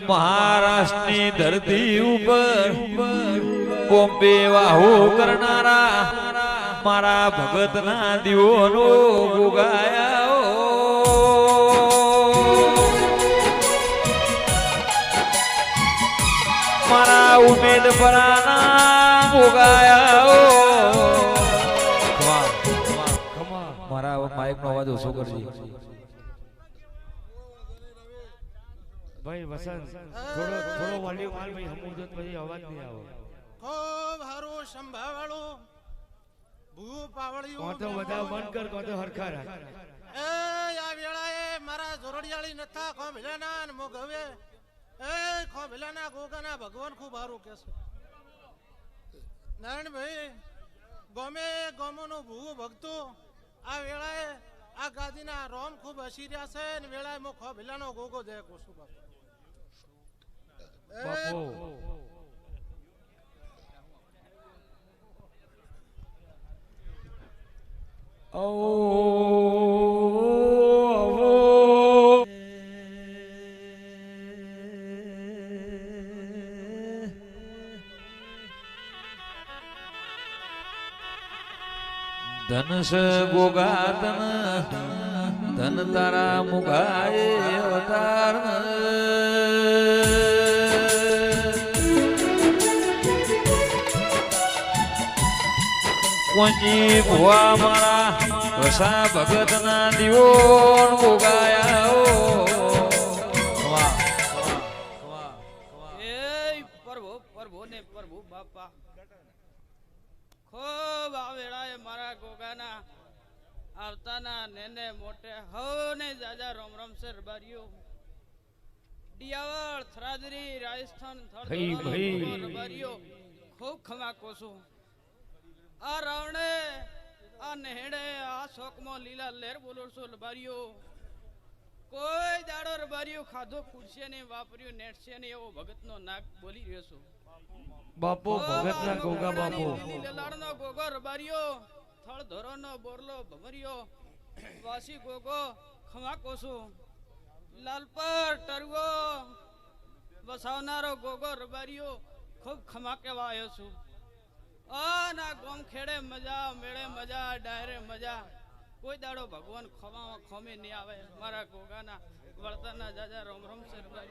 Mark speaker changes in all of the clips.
Speaker 1: મહારાષ્ટ્રની ધરતી ઉપર બોમ્બે વાહો કરનારા મારા ભગતના દીવોનો ગુગાયા મારા ઉમેદ પરાના ગુગાયા મારા માઇક નો અવાજ ઓછો કરજી
Speaker 2: ભાઈ વસંત થોડો વોલ્યુમ આલ ભાઈ હમુદત પછી અવાજ નહીં આવે
Speaker 3: ખૂબ હારું સંભાળો ભૂ પાવળિયું
Speaker 2: કોતો બધા બંધ કર કોતો હરખા રાખ
Speaker 3: એ આ વેળાએ મારા જોરડિયાળી નથા કો ભિલાના ને મોગવે એ કો ભિલાના ગોગાના ભગવાન ખૂબ હારું કેસે નારાયણ ભાઈ ગમે ગમોનો ભૂ ભક્તો આ વેળાએ આ ગાદીના રોમ ખૂબ હસી રહ્યા છે ને વેળાએ મો ખો ભિલાનો ગોગો દે કોસુ બાપુ
Speaker 1: ધનસ ગોગા તન ધન તારા મુગાએ અવતાર કોની ભુવા મારા રસા ભગતના દીવો ગોગાયા
Speaker 4: પ્રભુ બાપા ખૂબ આ વેળાએ મારા ગોગાના આવતાના નેને મોટે હવને જાજા રોમ રોમ સર બારીઓ ડિયાવળ થરાદરી રાજસ્થાન થર બારીઓ ખૂબ ખમા કોસો આ રાવણે આ નેહડે આ શોકમાં લીલા લેર બોલો છો લબારીઓ કોઈ દાડો રબારીઓ ખાધો ખુરશે ને વાપર્યું નેટશે ને એવો ભગતનો નાક બોલી રહ્યો છું
Speaker 2: બાપુ ભગતના ગોગા બાપુ
Speaker 4: લીલાડનો ગોગો રબારીઓ થળ ધોરોનો બોરલો ભમરિયો વાસી ગોગો ખમા કોસો લાલપર ટરગો વસાવનારો ગોગો રબારીઓ ખૂબ ખમા કેવા આવ્યો છું ના ગોમ ખેડે મજા મેળે મજા ડાયરે મજા કોઈ દાડો ભગવાન ખોવામાં ખોમી નહીં આવે મારા ગોગાના વળતાના જાજા રોમ રોમ સરબાઈ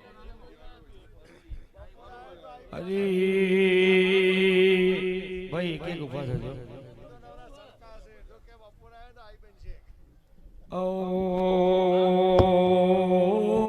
Speaker 2: ભાઈ એક ઉભા થજો